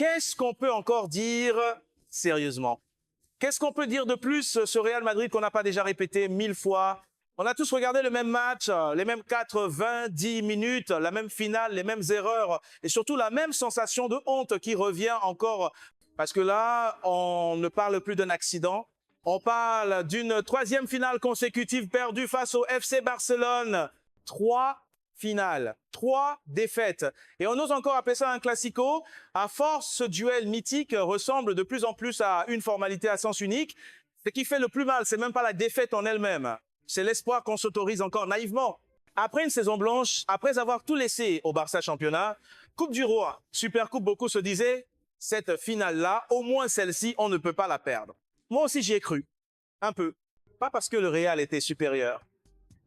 qu'est-ce qu'on peut encore dire sérieusement? Qu'est-ce qu'on peut dire de plus sur Real Madrid qu'on n'a pas déjà répété 1000 fois? On a tous regardé le même match, les mêmes 90 minutes, la même finale, les mêmes erreurs et surtout la même sensation de honte qui revient encore. Parce que là, on ne parle plus d'un accident. On parle d'une troisième finale consécutive perdue face au FC Barcelone. 3 finales, 3 défaites. Et on ose encore appeler ça un classico. À force, ce duel mythique ressemble de plus en plus à une formalité à sens unique. Ce qui fait le plus mal, c'est même pas la défaite en elle-même. C'est l'espoir qu'on s'autorise encore naïvement. Après une saison blanche, après avoir tout laissé au Barça championnat, Coupe du Roi, Super Coupe, beaucoup se disaient, cette finale-là, au moins celle-ci, on ne peut pas la perdre. Moi aussi, j'y ai cru. Un peu. Pas parce que le Real était supérieur,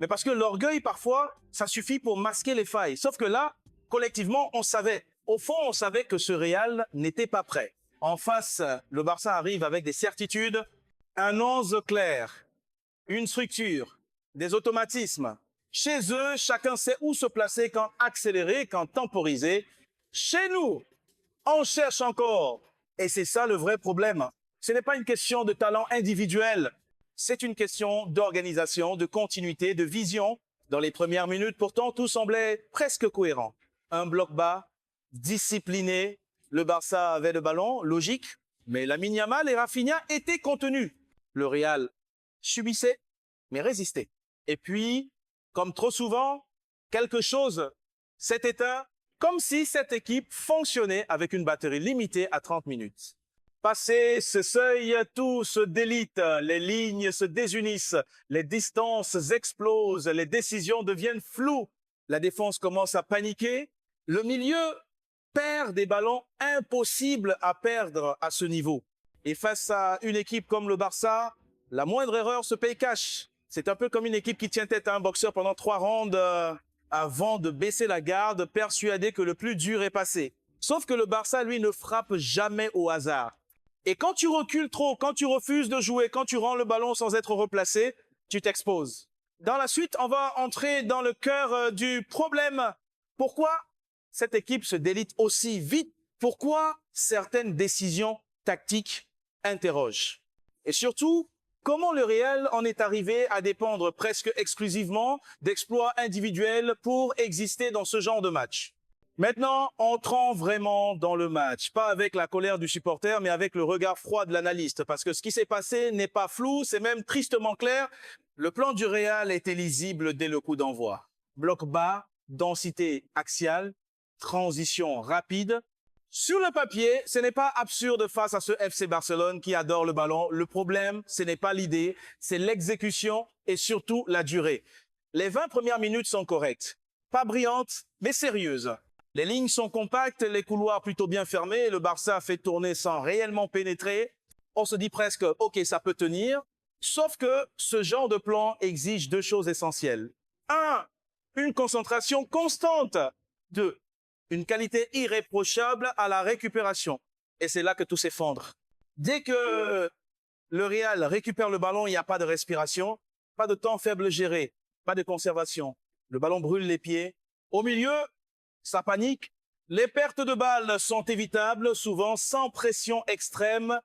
mais parce que l'orgueil, parfois, ça suffit pour masquer les failles. Sauf que là, collectivement, on savait. Au fond, on savait que ce Real n'était pas prêt. En face, le Barça arrive avec des certitudes, un 11 clair, une structure, des automatismes. Chez eux, chacun sait où se placer, quand accélérer, quand temporiser. Chez nous, on cherche encore. Et c'est ça le vrai problème. Ce n'est pas une question de talent individuel. C'est une question d'organisation, de continuité, de vision. Dans les premières minutes, pourtant, tout semblait presque cohérent. Un bloc bas, discipliné. Le Barça avait le ballon, logique. Mais Lamine Yamal et Rafinha étaient contenus. Le Real subissait, mais résistait. Et puis, comme trop souvent, quelque chose s'est éteint, comme si cette équipe fonctionnait avec une batterie limitée à 30 minutes. Passé ce seuil, tout se délite, les lignes se désunissent, les distances explosent, les décisions deviennent floues, la défense commence à paniquer, le milieu perd des ballons impossibles à perdre à ce niveau. Et face à une équipe comme le Barça, la moindre erreur se paye cash. C'est un peu comme une équipe qui tient tête à un boxeur pendant 3 rounds avant de baisser la garde, persuadé que le plus dur est passé. Sauf que le Barça, lui, ne frappe jamais au hasard. Et quand tu recules trop, quand tu refuses de jouer, quand tu rends le ballon sans être replacé, tu t'exposes. Dans la suite, on va entrer dans le cœur du problème. Pourquoi cette équipe se délite aussi vite? Pourquoi certaines décisions tactiques interrogent? Et surtout, comment le Real en est arrivé à dépendre presque exclusivement d'exploits individuels pour exister dans ce genre de match? Maintenant, entrons vraiment dans le match, pas avec la colère du supporter, mais avec le regard froid de l'analyste, parce que ce qui s'est passé n'est pas flou, c'est même tristement clair. Le plan du Real était lisible dès le coup d'envoi. Bloc bas, densité axiale, transition rapide. Sur le papier, ce n'est pas absurde face à ce FC Barcelone qui adore le ballon. Le problème, ce n'est pas l'idée, c'est l'exécution et surtout la durée. Les 20 premières minutes sont correctes. Pas brillantes, mais sérieuses. Les lignes sont compactes, les couloirs plutôt bien fermés, le Barça fait tourner sans réellement pénétrer. On se dit presque, ok, ça peut tenir. Sauf que ce genre de plan exige 2 choses essentielles. 1, une concentration constante. 2, une qualité irréprochable à la récupération. Et c'est là que tout s'effondre. Dès que le Real récupère le ballon, il n'y a pas de respiration, pas de temps faible géré, pas de conservation. Le ballon brûle les pieds. Au milieu, ça panique. Les pertes de balles sont évitables, souvent sans pression extrême.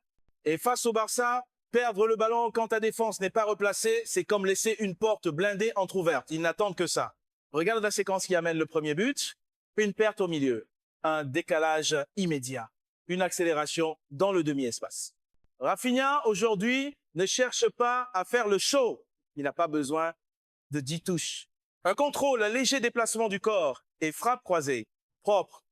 Et face au Barça, perdre le ballon quand ta défense n'est pas replacée, c'est comme laisser une porte blindée entrouverte. Ils n'attendent que ça. Regarde la séquence qui amène le premier but. Une perte au milieu, un décalage immédiat, une accélération dans le demi-espace. Rafinha, aujourd'hui, ne cherche pas à faire le show. Il n'a pas besoin de 10 touches. Un contrôle, un léger déplacement du corps et frappe croisée, propre,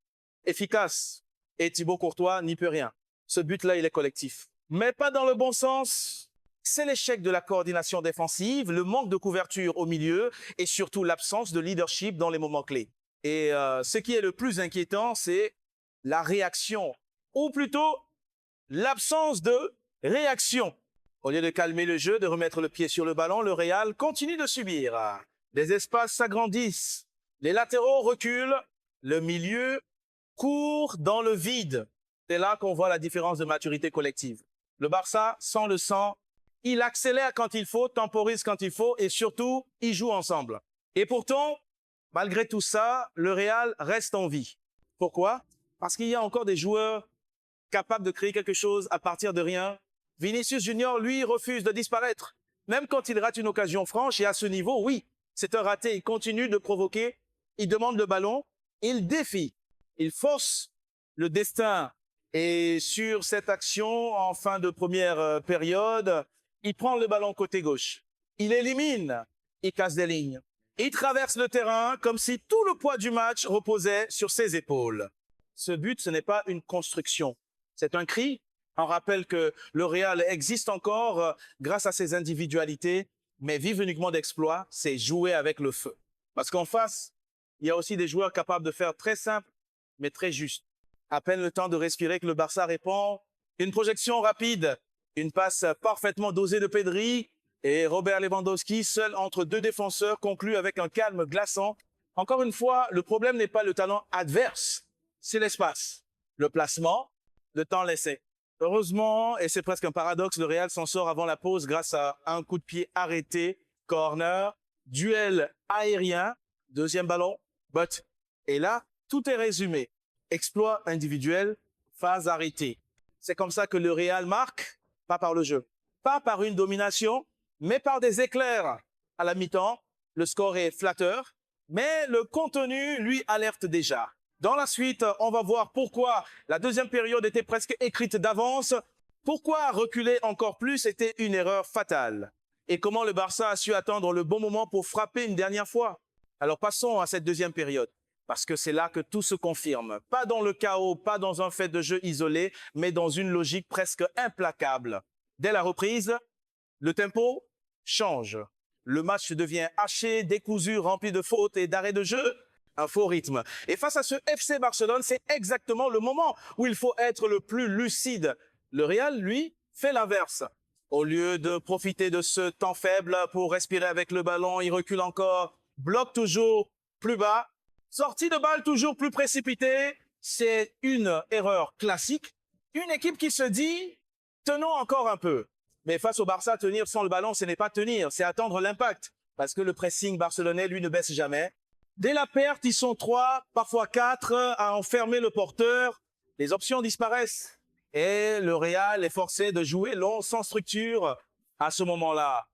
efficace. Et Thibaut Courtois n'y peut rien. Ce but-là, il est collectif. Mais pas dans le bon sens. C'est l'échec de la coordination défensive, le manque de couverture au milieu et surtout l'absence de leadership dans les moments clés. Et ce qui est le plus inquiétant, c'est la réaction, ou plutôt l'absence de réaction. Au lieu de calmer le jeu, de remettre le pied sur le ballon, le Real continue de subir. Les espaces s'agrandissent, les latéraux reculent, le milieu court dans le vide. C'est là qu'on voit la différence de maturité collective. Le Barça, sans le sang, il accélère quand il faut, temporise quand il faut et surtout, il joue ensemble. Et pourtant, malgré tout ça, le Real reste en vie. Pourquoi? Parce qu'il y a encore des joueurs capable de créer quelque chose à partir de rien. Vinicius Junior, lui, refuse de disparaître. Même quand il rate une occasion franche, et à ce niveau, oui, c'est un raté. Il continue de provoquer, il demande le ballon, il défie, il force le destin. Et sur cette action, en fin de première période, il prend le ballon côté gauche. Il élimine, il casse des lignes. Il traverse le terrain comme si tout le poids du match reposait sur ses épaules. Ce but, ce n'est pas une construction. C'est un cri. On rappelle que le Real existe encore grâce à ses individualités, mais vivre uniquement d'exploits, c'est jouer avec le feu. Parce qu'en face, il y a aussi des joueurs capables de faire très simple, mais très juste. À peine le temps de respirer que le Barça répond. Une projection rapide, une passe parfaitement dosée de Pedri et Robert Lewandowski, seul entre deux défenseurs, conclut avec un calme glaçant. Encore une fois, le problème n'est pas le talent adverse, c'est l'espace, le placement, le temps laissé. Heureusement, et c'est presque un paradoxe, le Real s'en sort avant la pause grâce à un coup de pied arrêté, corner, duel aérien, deuxième ballon, but. Et là, tout est résumé. Exploit individuel, phase arrêtée. C'est comme ça que le Real marque, pas par le jeu, pas par une domination, mais par des éclairs. À la mi-temps, le score est flatteur, mais le contenu, lui, alerte déjà. Dans la suite, on va voir pourquoi la deuxième période était presque écrite d'avance, pourquoi reculer encore plus était une erreur fatale, et comment le Barça a su attendre le bon moment pour frapper une dernière fois. Alors passons à cette deuxième période, parce que c'est là que tout se confirme. Pas dans le chaos, pas dans un fait de jeu isolé, mais dans une logique presque implacable. Dès la reprise, le tempo change. Le match devient haché, décousu, rempli de fautes et d'arrêts de jeu. Un faux rythme. Et face à ce FC Barcelone, c'est exactement le moment où il faut être le plus lucide. Le Real, lui, fait l'inverse. Au lieu de profiter de ce temps faible pour respirer avec le ballon, il recule encore, bloque toujours plus bas, sortie de balle toujours plus précipitée. C'est une erreur classique. Une équipe qui se dit, tenons encore un peu. Mais face au Barça, tenir sans le ballon, ce n'est pas tenir, c'est attendre l'impact. Parce que le pressing barcelonais, lui, ne baisse jamais. Dès la perte, ils sont 3, parfois 4 à enfermer le porteur. Les options disparaissent. Et le Real est forcé de jouer long, sans structure. À ce moment-là,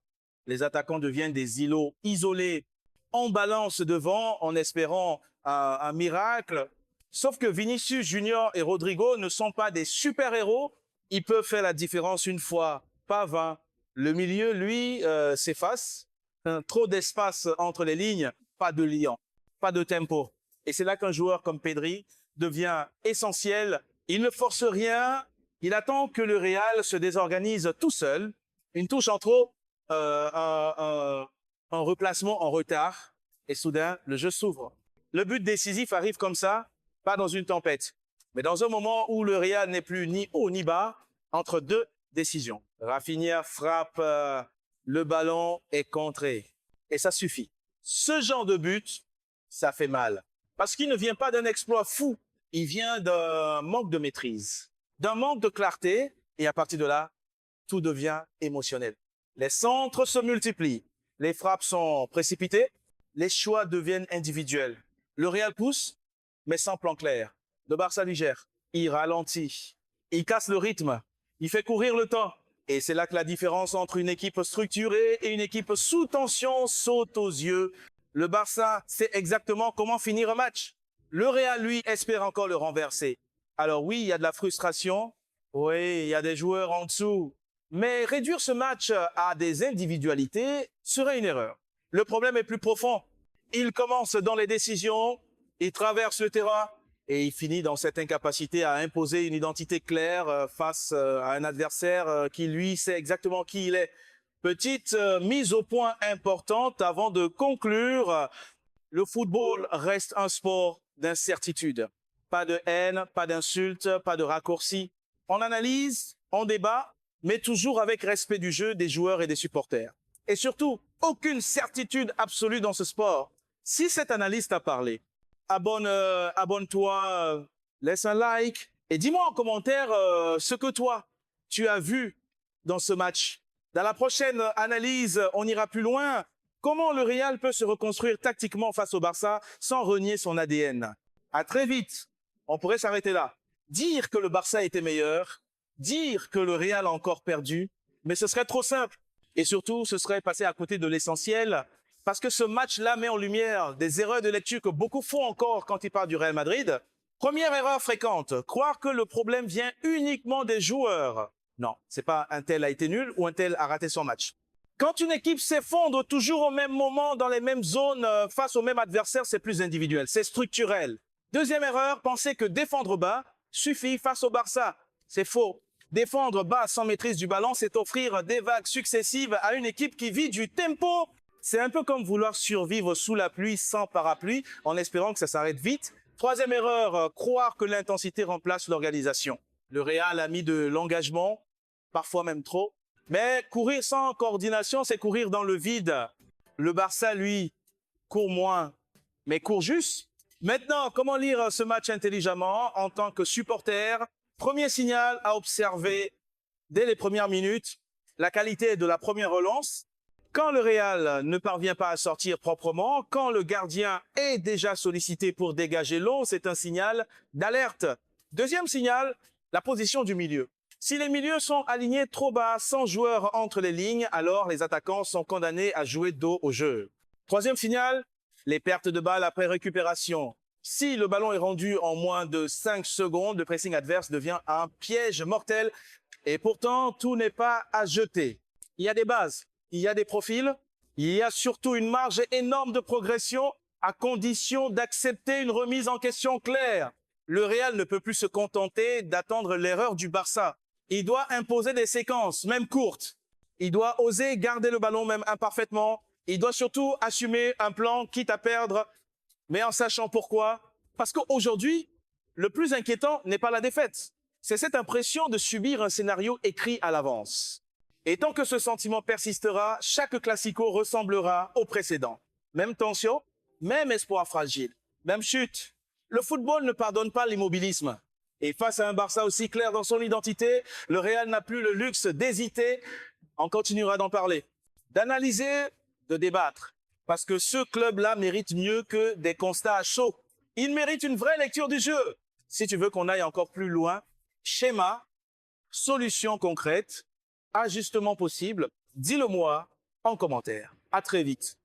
les attaquants deviennent des îlots isolés. On balance devant en espérant un miracle. Sauf que Vinicius Junior et Rodrigo ne sont pas des super-héros. Ils peuvent faire la différence une fois, pas 20. Le milieu, lui, s'efface. Trop d'espace entre les lignes, pas de liant. Pas de tempo. Et c'est là qu'un joueur comme Pedri devient essentiel. Il ne force rien. Il attend que le Real se désorganise tout seul. Une touche en trop, un replacement en retard. Et soudain, le jeu s'ouvre. Le but décisif arrive comme ça, pas dans une tempête, mais dans un moment où le Real n'est plus ni haut ni bas, entre deux décisions. Rafinha frappe, le ballon est contré. Et ça suffit. Ce genre de but, ça fait mal. Parce qu'il ne vient pas d'un exploit fou. Il vient d'un manque de maîtrise, d'un manque de clarté. Et à partir de là, tout devient émotionnel. Les centres se multiplient. Les frappes sont précipitées. Les choix deviennent individuels. Le Real pousse, mais sans plan clair. Le Barça lui gère. Il ralentit. Il casse le rythme. Il fait courir le temps. Et c'est là que la différence entre une équipe structurée et une équipe sous tension saute aux yeux. Le Barça sait exactement comment finir un match. Le Real, lui, espère encore le renverser. Alors oui, il y a de la frustration. Oui, il y a des joueurs en dessous. Mais réduire ce match à des individualités serait une erreur. Le problème est plus profond. Il commence dans les décisions, il traverse le terrain et il finit dans cette incapacité à imposer une identité claire face à un adversaire qui, lui, sait exactement qui il est. Petite mise au point importante avant de conclure. Le football reste un sport d'incertitude. Pas de haine, pas d'insultes, pas de raccourcis. On analyse, on débat, mais toujours avec respect du jeu, des joueurs et des supporters. Et surtout, aucune certitude absolue dans ce sport. Si cette analyse t'a parlé, abonne-toi, laisse un like et dis-moi en commentaire ce que toi, tu as vu dans ce match. Dans la prochaine analyse, on ira plus loin. Comment le Real peut se reconstruire tactiquement face au Barça sans renier son ADN? À très vite. On pourrait s'arrêter là. dire que le Barça était meilleur, dire que le Real a encore perdu, mais ce serait trop simple. Et surtout, ce serait passer à côté de l'essentiel, parce que ce match-là met en lumière des erreurs de lecture que beaucoup font encore quand ils parlent du Real Madrid. Première erreur fréquente, croire que le problème vient uniquement des joueurs. Non, c'est pas un tel a été nul ou un tel a raté son match. Quand une équipe s'effondre toujours au même moment, dans les mêmes zones, face au même adversaire, c'est plus individuel, c'est structurel. Deuxième erreur, penser que défendre bas suffit face au Barça. C'est faux. Défendre bas sans maîtrise du ballon, c'est offrir des vagues successives à une équipe qui vit du tempo. C'est un peu comme vouloir survivre sous la pluie sans parapluie, en espérant que ça s'arrête vite. Troisième erreur, croire que l'intensité remplace l'organisation. Le Real a mis de l'engagement, parfois même trop. Mais courir sans coordination, c'est courir dans le vide. Le Barça, lui, court moins, mais court juste. Maintenant, comment lire ce match intelligemment en tant que supporter? Premier signal à observer dès les premières minutes, la qualité de la première relance. Quand le Real ne parvient pas à sortir proprement, quand le gardien est déjà sollicité pour dégager l'eau, c'est un signal d'alerte. Deuxième signal, la position du milieu. Si les milieux sont alignés trop bas, sans joueurs entre les lignes, alors les attaquants sont condamnés à jouer dos au jeu. Troisième signal, les pertes de balles après récupération. Si le ballon est rendu en moins de 5 secondes, le pressing adverse devient un piège mortel. Et pourtant, tout n'est pas à jeter. Il y a des bases, il y a des profils, il y a surtout une marge énorme de progression à condition d'accepter une remise en question claire. Le Real ne peut plus se contenter d'attendre l'erreur du Barça. Il doit imposer des séquences, même courtes. Il doit oser garder le ballon, même imparfaitement. Il doit surtout assumer un plan, quitte à perdre, mais en sachant pourquoi. Parce qu'aujourd'hui, le plus inquiétant n'est pas la défaite. C'est cette impression de subir un scénario écrit à l'avance. Et tant que ce sentiment persistera, chaque classico ressemblera au précédent. Même tension, même espoir fragile, même chute. Le football ne pardonne pas l'immobilisme. Et face à un Barça aussi clair dans son identité, le Real n'a plus le luxe d'hésiter. On continuera d'en parler, d'analyser, de débattre. Parce que ce club-là mérite mieux que des constats à chaud. Il mérite une vraie lecture du jeu. Si tu veux qu'on aille encore plus loin, schéma, solution concrète, ajustement possible, dis-le moi en commentaire. À très vite.